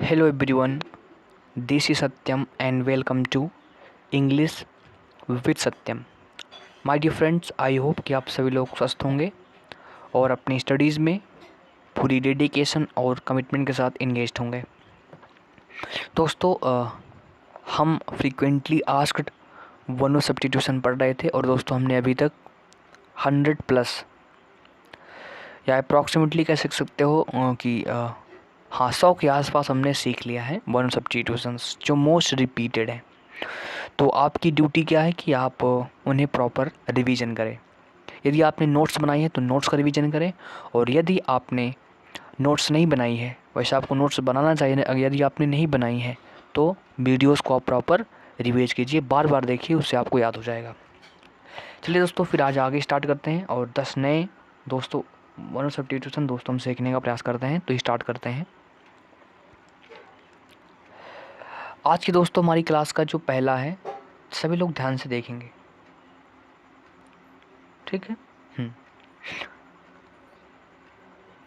Hello everyone, this is Satyam and welcome to English with Satyam. My dear friends, I hope कि आप सभी लोग स्वस्थ होंगे और अपनी स्टडीज़ में पूरी डेडिकेशन और कमिटमेंट के साथ इंगेज्ड होंगे। दोस्तों हम frequently asked one word substitution पढ़ रहे थे और दोस्तों हमने अभी तक 100 प्लस या अप्रॉक्सीमेटली कह सकते हो कि हाँ 100 के आसपास हमने सीख लिया है वन वर्ड सब्स्टिट्यूशंस जो मोस्ट रिपीटेड है। तो आपकी ड्यूटी क्या है कि आप उन्हें प्रॉपर रिवीजन करें। यदि आपने नोट्स बनाई है तो नोट्स का रिवीजन करें, और यदि आपने नोट्स नहीं बनाई है, वैसे आपको नोट्स बनाना चाहिए, यदि आपने नहीं बनाई है तो वीडियोस को आप प्रॉपर रिवाइज कीजिए, बार बार देखिए, उससे आपको याद हो जाएगा। चलिए दोस्तों, फिर आज आगे स्टार्ट करते हैं और 10 नए दोस्तों वन वर्ड सब्स्टिट्यूशन दोस्तों हम सीखने का प्रयास करते हैं। तो स्टार्ट करते हैं। आज की दोस्तों हमारी क्लास का जो पहला है, सभी लोग ध्यान से देखेंगे, ठीक है?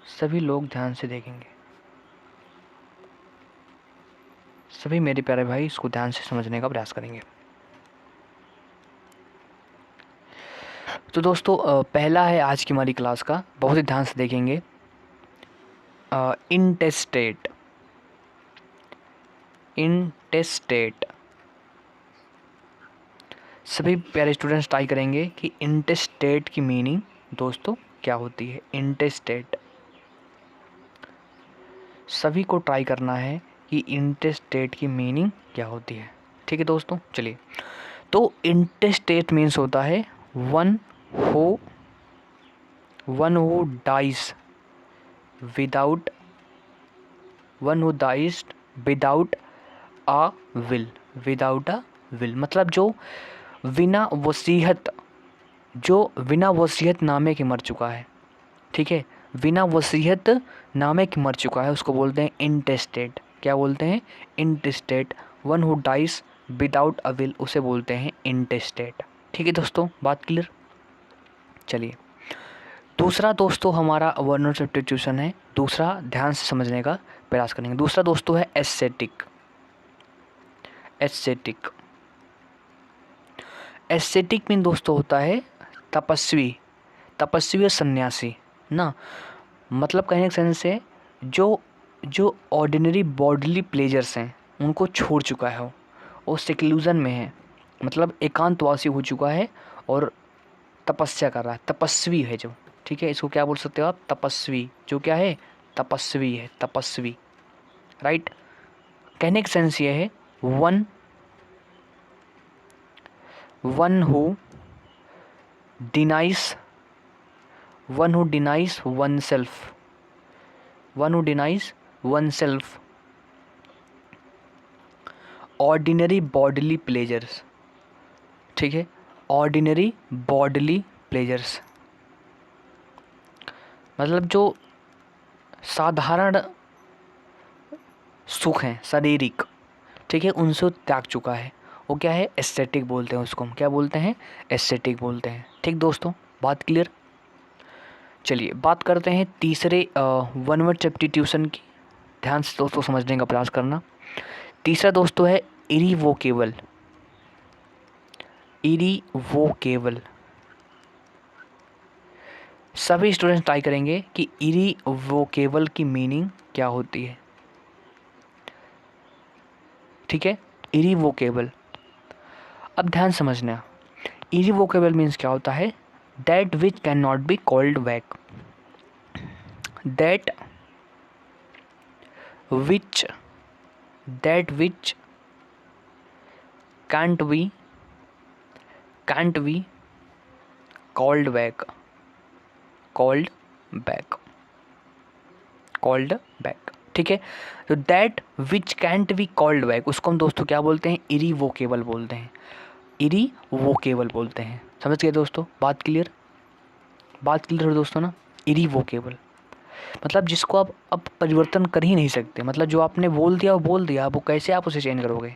सभी लोग ध्यान से देखेंगे। सभी मेरे प्यारे भाई इसको ध्यान से समझने का प्रयास करेंगे। तो दोस्तों पहला है आज की हमारी क्लास का, बहुत ही ध्यान से देखेंगे। इंटेस्टेट। इंटेस्टेट। सभी प्यारे स्टूडेंट्स ट्राई करेंगे कि इंटेस्टेट की मीनिंग दोस्तों क्या होती है। इंटेस्टेट सभी को ट्राई करना है कि इंटेस्टेट की मीनिंग क्या होती है, ठीक है दोस्तों? चलिए, तो इंटेस्टेट मीन्स होता है one who dies without without a will. Without a will मतलब जो बिना वसीयत नामे के मर चुका है, ठीक है? बिना वसीयत नामे के मर चुका है, उसको बोलते हैं इंटेस्टेट। क्या बोलते हैं? Intestate. One who dies without a will, उसे बोलते हैं इंटेस्टेट। ठीक है दोस्तों, बात क्लियर? चलिए, दूसरा दोस्तों हमारा वन वर्ड सब्स्टिट्यूशन है। दूसरा ध्यान से समझने का प्रयास करेंगे। दूसरा दोस्तों है एस्थेटिक। एस्थेटिक। एस्थेटिक मीन दोस्तों होता है तपस्वी। तपस्वी और सन्यासी ना, मतलब कहने का सेंस है जो ऑर्डिनरी बॉडीली प्लेजर्स हैं उनको छोड़ चुका है, वो सिक्लूजन में है, मतलब एकांतवासी हो चुका है और तपस्या कर रहा है। तपस्वी है जो, ठीक है? इसको क्या बोल सकते हो आप? तपस्वी। जो क्या है? तपस्वी है। तपस्वी, राइट? कहने का सेंस ये है one who denies one self. One who denies one self ordinary bodily pleasures, ठीक है? ऑर्डिनरी बॉडीली प्लेजर्स मतलब जो साधारण सुख हैं शारीरिक, ठीक है, उनसे त्याग चुका है, वो क्या है? एस्थेटिक बोलते हैं उसको। हम क्या बोलते हैं? एस्थेटिक बोलते हैं। ठीक दोस्तों, बात क्लियर? चलिए बात करते हैं तीसरे वन वर्ड सब्स्टिट्यूशन की। ध्यान से दोस्तों समझने का प्रयास करना। तीसरा दोस्तों है इरिवोकेबल। इरिवोकेबल। सभी स्टूडेंट्स ट्राई करेंगे कि इरिवोकेबल की मीनिंग क्या होती है, ठीक है? इरिवोकेबल। अब ध्यान समझना, इरिवोकेबल मीन्स क्या होता है? That which can not be called back. That which can't be called back। ठीक है? तो that which can't be called back, उसको हम दोस्तों क्या बोलते हैं? इरिवोकेबल बोलते हैं। इरिवोकेबल बोलते हैं। समझ गए दोस्तों? बात क्लियर? बात क्लियर हो दोस्तों ना? इरिवोकेबल मतलब जिसको आप अब परिवर्तन कर ही नहीं सकते। मतलब जो आपने बोल दिया वो बोल दिया, वो कैसे आप उसे चेंज करोगे?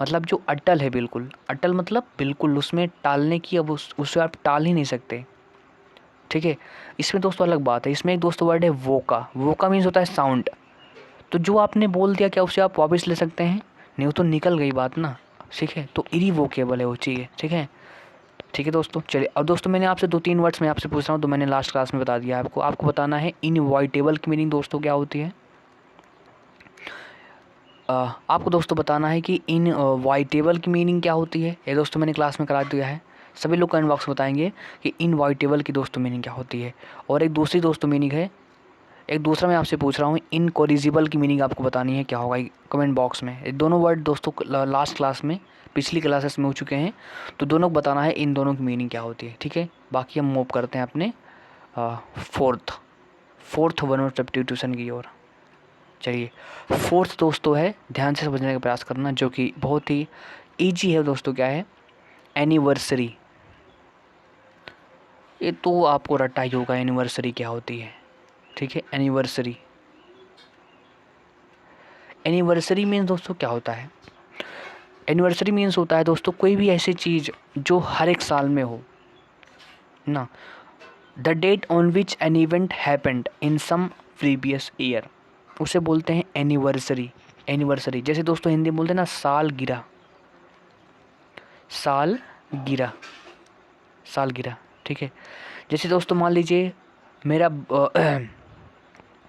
मतलब जो अटल है, बिल्कुल अटल, मतलब बिल्कुल उसमें टालने की, अब उससे आप टाल ही नहीं सकते, ठीक है? इसमें दोस्तों अलग बात है। इसमें एक दोस्तों वर्ड है वोका। वोका मीन्स होता है साउंड। तो जो आपने बोल दिया क्या उसे आप वापस ले सकते हैं? नहीं, वो तो निकल गई बात ना, ठीक है। तो इरिवोकेबल है वो चीज़, ठीक है। ठीक है दोस्तों, चलिए। अब दोस्तों मैंने आपसे 2-3 वर्ड्स मैं आपसे पूछ रहा हूँ, तो मैंने लास्ट क्लास में बता दिया आपको। आपको बताना है इनवाइटेबल की मीनिंग दोस्तों क्या होती है। आपको दोस्तों बताना है कि इनवाइटेबल की मीनिंग क्या होती है। ये दोस्तों मैंने क्लास में करा दिया है। सभी लोग कमेंट बॉक्स में बताएंगे कि इनवाइटेबल की दोस्तों मीनिंग क्या होती है। और एक दूसरी दोस्तों मीनिंग है, एक दूसरा मैं आपसे पूछ रहा हूँ, इनकोरिजिबल की मीनिंग आपको बतानी है क्या होगा कमेंट बॉक्स में। ये दोनों वर्ड दोस्तों लास्ट क्लास में, पिछली क्लासेस में हो चुके हैं, तो दोनों को बताना है इन दोनों की मीनिंग क्या होती है, ठीक है। बाकी हम मूव करते हैं अपने फोर्थ वन और सब्स्टिट्यूशन की ओर। चलिए, फोर्थ दोस्तों है, ध्यान से समझने का प्रयास करना, जो कि बहुत ही ईजी है दोस्तों। क्या है? एनिवर्सरी। ये तो आपको रट्टा ही होगा, एनिवर्सरी क्या होती है, ठीक है। एनिवर्सरी, एनिवर्सरी मीन्स दोस्तों क्या होता है? एनिवर्सरी मीन्स होता है दोस्तों कोई भी ऐसी चीज़ जो हर एक साल में हो ना। The date on which an event happened in some previous year, उसे बोलते हैं एनिवर्सरी। एनिवर्सरी जैसे दोस्तों हिंदी में बोलते हैं ना, साल गिरा, साल गिरा, साल गिरा, ठीक है। जैसे दोस्तों मान लीजिए मेरा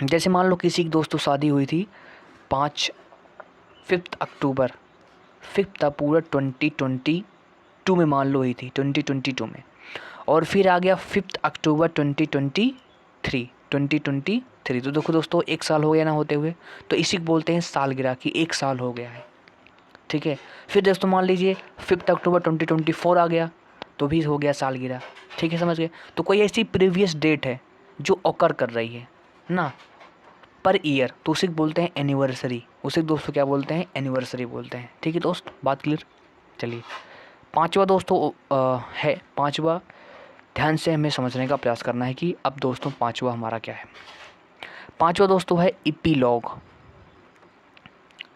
जैसे मान लो किसी की दोस्तों शादी हुई थी 5 अक्टूबर, 5 पूरा 2022 में मान लो हुई थी, 2022 में। और फिर आ गया 5 अक्टूबर 2023, तो देखो दोस्तों 1 साल हो गया ना होते हुए, तो इसी को बोलते हैं सालगिरह की 1 साल हो गया है, ठीक है। फिर दोस्तों मान लीजिए 5 अक्टूबर 2024 आ गया, तो भी हो गया सालगिरह, ठीक है, समझ गए। तो कोई ऐसी प्रीवियस डेट है जो ऑकर कर रही है ना पर ईयर, तो उसे बोलते हैं एनिवर्सरी। उसे दोस्तों क्या बोलते हैं? एनिवर्सरी बोलते हैं, ठीक है दोस्त, बात क्लियर। चलिए, पांचवा दोस्तों है, पांचवा ध्यान से हमें समझने का प्रयास करना है कि अब दोस्तों पांचवा हमारा क्या है। पांचवा दोस्तों है इपीलॉग।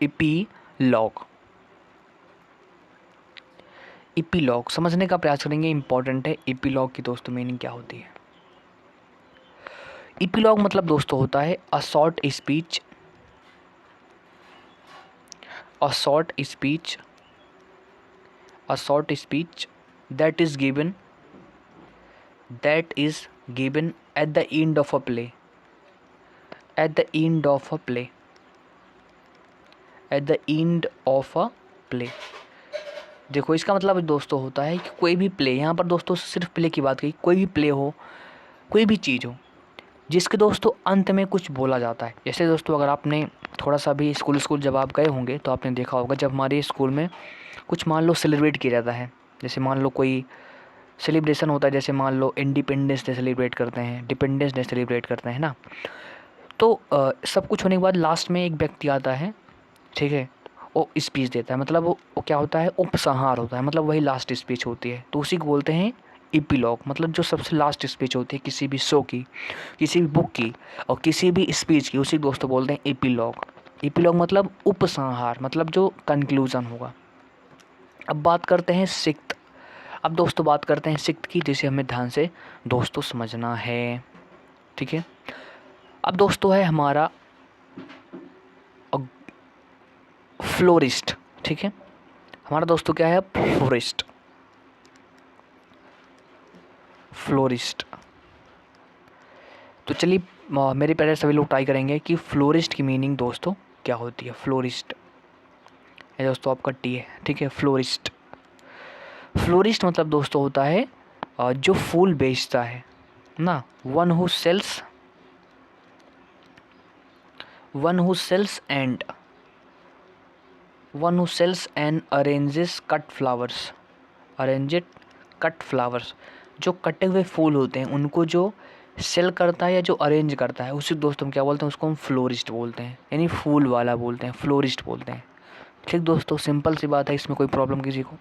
इपीलॉग, इपीलॉग समझने का प्रयास करेंगे, इंपॉर्टेंट है। इपीलॉग की दोस्तों मीनिंग क्या होती है? इपीलॉग मतलब दोस्तों होता है a short speech, a short speech, a short speech that is given at the end of a play, at the end of a play, at the end of a play। देखो इसका मतलब दोस्तों होता है कि कोई भी प्ले, यहाँ पर दोस्तों सिर्फ प्ले की बात कही, कोई भी प्ले हो, कोई भी चीज़ हो जिसके दोस्तों अंत में कुछ बोला जाता है। जैसे दोस्तों अगर आपने थोड़ा सा भी स्कूल जब आप गए होंगे तो आपने देखा होगा, जब हमारे स्कूल में कुछ मान लो सेलिब्रेट किया जाता है, जैसे मान लो कोई सेलिब्रेशन होता है, जैसे मान लो इंडिपेंडेंस डे सेलिब्रेट करते हैं, डिपेंडेंस डे सेलिब्रेट करते हैं ना, तो सब कुछ होने के बाद लास्ट में एक व्यक्ति आता है, ठीक है, वो स्पीच देता है, मतलब वो क्या होता है? उपसंहार होता है, मतलब वही लास्ट स्पीच होती है, तो उसी को बोलते हैं इपीलॉग। मतलब जो सबसे लास्ट स्पीच होती है किसी भी शो की, किसी भी बुक की और किसी भी स्पीच की, उसी दोस्तों बोलते हैं इपीलॉग। इपीलॉग मतलब उपसंहार, मतलब जो कंक्लूजन होगा। अब बात करते हैं सिक्स्थ। अब दोस्तों बात करते हैं सिक्स्थ की, जिसे हमें ध्यान से दोस्तों समझना है, ठीक है। अब दोस्तों है हमारा फ्लोरिस्ट, ठीक है। हमारा दोस्तों क्या है? Florist, florist. तो चलिए मेरे प्यारे सभी लोग ट्राई करेंगे कि फ्लोरिस्ट की मीनिंग दोस्तों क्या होती है। फ्लोरिस्ट, ये दोस्तों आपका टी है, ठीक है। फ्लोरिस्ट, फ्लोरिस्ट मतलब दोस्तों होता है जो फूल बेचता है ना। One who sells, one who sells and, one who sells and arranges cut flowers, arranged cut flowers. जो कटे हुए फूल होते हैं उनको जो सेल करता है या जो अरेंज करता है, उसी दोस्तों हम क्या बोलते हैं? उसको हम फ्लोरिस्ट बोलते हैं, यानी फूल वाला बोलते हैं, फ्लोरिस्ट बोलते हैं, ठीक दोस्तों। सिंपल सी बात है, इसमें कोई प्रॉब्लम किसी को।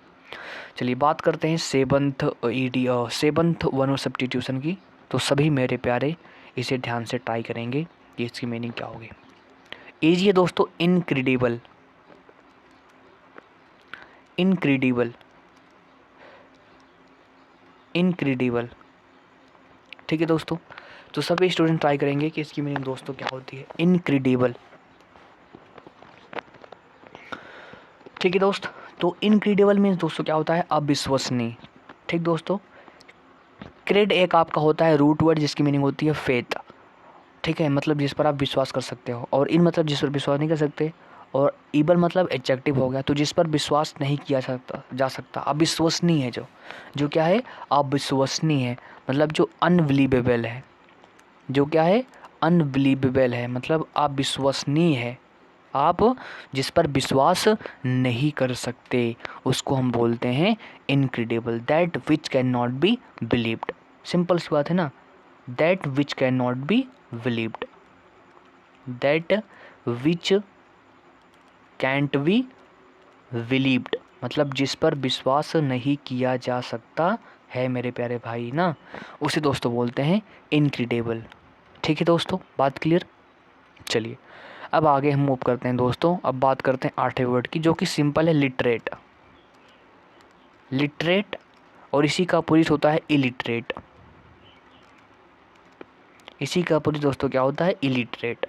चलिए बात करते हैं सेवंथ सेवंथ वन और सब्स्टिट्यूशन की। तो सभी मेरे प्यारे इसे ध्यान से ट्राई करेंगे कि इसकी मीनिंग क्या होगी। इजी है दोस्तों, इनक्रेडिबल, इनक्रेडिबल, इनक्रेडिबल, ठीक है दोस्तों। तो सभी स्टूडेंट ट्राई करेंगे कि इसकी मीनिंग दोस्तों क्या होती है। इनक्रेडिबल, ठीक है दोस्त। तो इनक्रेडिबल मीन्स दोस्तों क्या होता है, अविश्वसनीय। ठीक दोस्तों। क्रेड एक आपका होता है रूट वर्ड जिसकी मीनिंग होती है फेथ। ठीक है, मतलब जिस पर आप विश्वास कर सकते हो, और इन मतलब जिस पर विश्वास नहीं कर सकते, और ईबल मतलब एडजेक्टिव हो गया, तो जिस पर विश्वास नहीं किया जा सकता, अविश्वसनीय है, जो क्या है, अविश्वसनीय है, मतलब जो अनबिलीवेबल है, जो क्या है, अनबिलीवेबल है, मतलब अविश्वसनीय है, आप जिस पर विश्वास नहीं कर सकते, उसको हम बोलते हैं incredible, that which can not be believed. Simple सी बात है ना, that which can not be believed, that which can't be believed, मतलब जिस पर विश्वास नहीं किया जा सकता है मेरे प्यारे भाई ना, उसे दोस्तों बोलते हैं इनक्रेडिबल। ठीक है दोस्तों, बात क्लियर। चलिए अब आगे हम मूव करते हैं दोस्तों। अब बात करते हैं आठवें वर्ड की, जो कि सिंपल है, लिटरेट। लिटरेट और इसी का अपोजिट होता है इलिटरेट। इसी का अपोजिट दोस्तों क्या होता है, इलिटरेट।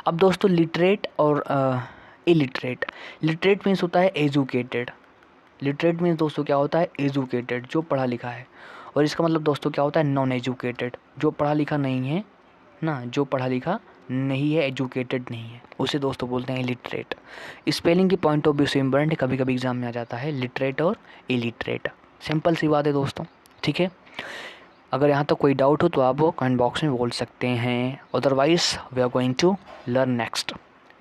अब दोस्तों लिटरेट और इलिटरेट, लिटरेट मीन्स होता है एजुकेटेड। लिटरेट मीन्स दोस्तों क्या होता है, एजुकेटेड, जो पढ़ा लिखा है, और इसका मतलब दोस्तों क्या होता है, नॉन एजुकेटेड, जो पढ़ा लिखा नहीं है ना, जो पढ़ा लिखा नहीं है, एजुकेटेड नहीं है, उसे दोस्तों बोलते हैं इलिटरेट। स्पेलिंग के पॉइंट ऑफ व्यू से इम्पोर्टेंट है, कभी कभी एग्जाम में आ जाता है लिटरेट और इलिटरेट। सिंपल सी बात है दोस्तों। ठीक है, अगर यहाँ तक कोई डाउट हो तो आप वो कमेंट बॉक्स में बोल सकते हैं, otherwise we are going to learn next.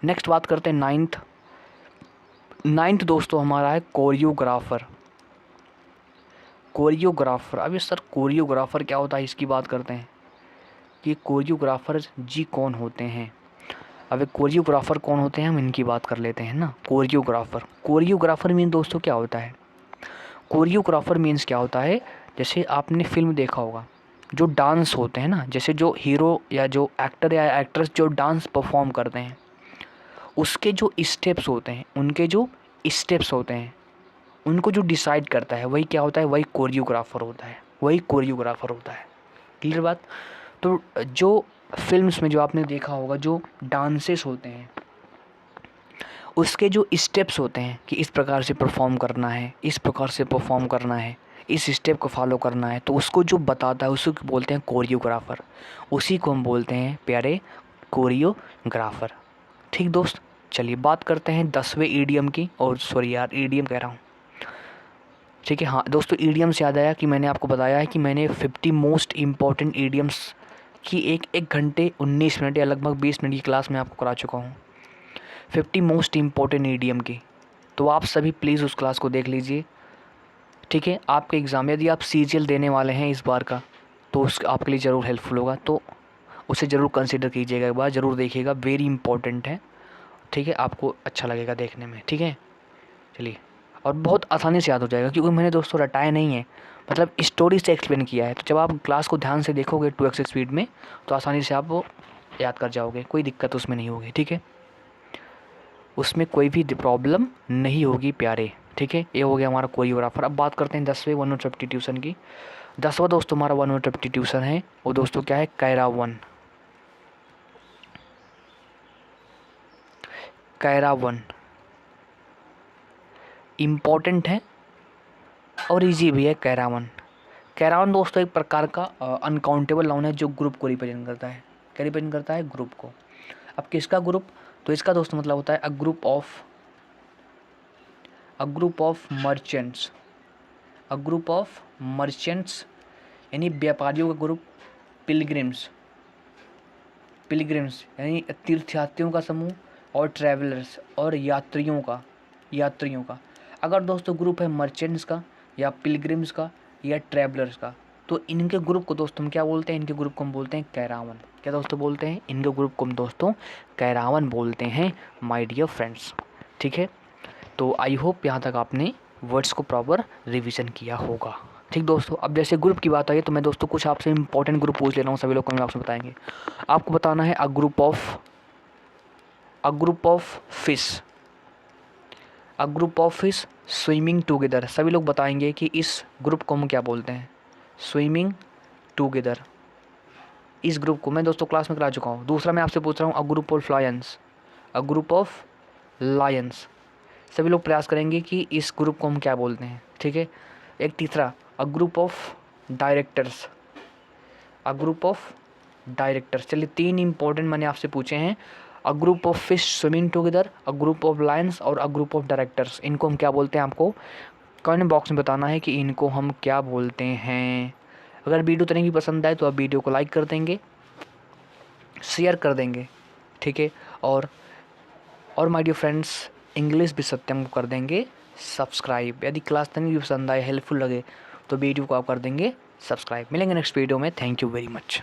Next बात करते हैं नाइन्थ। नाइन्थ दोस्तों हमारा है कोरियोग्राफर। कोरियोग्राफर, अब ये सर कोरियोग्राफर क्या होता है, इसकी बात करते हैं कि कोरियोग्राफर जी कौन होते हैं। अब एक कोरियोग्राफर कौन होते हैं, हम इनकी बात कर लेते हैं ना। कोरियोग्राफर, कोरियोग्राफर मीन दोस्तों क्या होता है, कोरियोग्राफर मीन्स क्या होता है, जैसे आपने फिल्म देखा होगा, जो डांस होते हैं ना, जैसे जो हीरो या जो एक्टर या एक्ट्रेस जो डांस परफॉर्म करते हैं, उसके जो स्टेप्स होते हैं, उनके जो स्टेप्स होते हैं, उनको जो डिसाइड करता है वही क्या होता है, वही कोरियोग्राफर होता है, वही कोरियोग्राफर होता है। क्लियर बात। तो जो फिल्म्स में जो आपने देखा होगा, जो डांसेस होते हैं, उसके जो स्टेप्स होते हैं कि इस प्रकार से परफॉर्म करना है, इस प्रकार से परफॉर्म करना है, इस स्टेप को फॉलो करना है, तो उसको जो बताता है उसको बोलते हैं कोरियोग्राफर। उसी को हम बोलते हैं प्यारे कोरियोग्राफर। ठीक दोस्त। चलिए बात करते हैं 10वें ईडीएम की, और सॉरी यार ईडीएम कह रहा हूँ। ठीक है, हाँ दोस्तों, ईडीएम से याद आया कि मैंने आपको बताया है कि मैंने 50 मोस्ट इम्पॉर्टेंट ईडीएम्स की एक घंटे 19 मिनट या लगभग 20 मिनट की क्लास में आपको करा चुका हूँ, 50 मोस्ट इम्पॉर्टेंट ईडीएम की। तो आप सभी प्लीज़ उस क्लास को देख लीजिए। ठीक है, आपके एग्ज़ाम यदि आप सीजीएल देने वाले हैं इस बार का, तो उस आपके लिए ज़रूर हेल्पफुल होगा, तो उसे ज़रूर कंसिडर कीजिएगा, एक बार ज़रूर देखिएगा, वेरी इंपॉर्टेंट है। ठीक है, आपको अच्छा लगेगा देखने में। ठीक है, चलिए, और बहुत आसानी से याद हो जाएगा, क्योंकि मैंने दोस्तों रटाया नहीं है, मतलब स्टोरी से एक्सप्लेन किया है। तो जब आप क्लास को ध्यान से देखोगे 2x स्पीड में, तो आसानी से आप वो याद कर जाओगे, कोई दिक्कत उसमें नहीं होगी। ठीक है, उसमें कोई भी प्रॉब्लम नहीं होगी प्यारे। ठीक है, ये हो गया हमारा कोरियोग्राफर। अब बात करते हैं 10वें 1 और 50 ट्यूशन की। 10वां दोस्तों हमारा 1 और 50 ट्यूशन है, वो दोस्तों क्या है, कैरावन। कैरावन इम्पॉर्टेंट है और इजी भी है। कैरावन, कैरावन दोस्तों एक प्रकार का अनकाउंटेबल नाउन है, जो ग्रुप को रिप्रेजेंट करता है। क्या रिप्रेजेंट करता है, ग्रुप को। अब किसका ग्रुप, तो इसका दोस्तों मतलब होता है a group of merchants, a group of merchants, यानी व्यापारियों का ग्रुप। पिलग्रिम्स, पिलग्रिम्स यानी तीर्थयात्रियों का समूह, और ट्रैवलर्स और यात्रियों का। अगर दोस्तों ग्रुप है मर्चेंट्स का, या पिलग्रिम्स का, या ट्रैवलर्स का, तो इनके ग्रुप को दोस्तों हम क्या बोलते हैं, इनके ग्रुप को हम बोलते हैं कैरावन। क्या दोस्तों बोलते हैं, इनके ग्रुप को हम दोस्तों कैरावन बोलते हैं, माय डियर फ्रेंड्स। ठीक है, तो आई होप यहाँ तक आपने वर्ड्स को प्रॉपर रिवीजन किया होगा। ठीक दोस्तों, अब जैसे ग्रुप की बात आई है, तो मैं दोस्तों कुछ आपसे इंपॉर्टेंट ग्रुप पूछ ले रहा हूँ, सभी लोग कमेंट बॉक्स में बताएंगे। आपको बताना है a group of fish, a group of fish swimming together. सभी लोग बताएंगे कि इस ग्रुप को हम क्या बोलते हैं, स्विमिंग टुगेदर। इस ग्रुप को मैं दोस्तों क्लास में करा चुका हूँ। दूसरा मैं आपसे पूछ रहा हूँ a group of Lions, a group of Lions. सभी लोग प्रयास करेंगे कि इस ग्रुप को हम क्या बोलते हैं, ठीक है। एक तीसरा, a group of directors, a group of directors. चलिए 3 इंपॉर्टेंट मैंने आपसे पूछे हैं, a group of fish swimming together, a group of Lions और अ ग्रुप ऑफ डायरेक्टर्स। इनको हम क्या बोलते हैं, आपको कमेंट बॉक्स में बताना है कि इनको हम क्या बोलते हैं। अगर वीडियो इतनी भी पसंद आए तो आप वीडियो को लाइक कर देंगे, शेयर कर देंगे, ठीक है। और माय डियर फ्रेंड्स, इंग्लिश भी सत्यम को कर देंगे सब्सक्राइब। यदि क्लास 10 भी पसंद आए, हेल्पफुल लगे तो वीडियो को आप कर देंगे सब्सक्राइब। मिलेंगे नेक्स्ट वीडियो में। Thank you very much.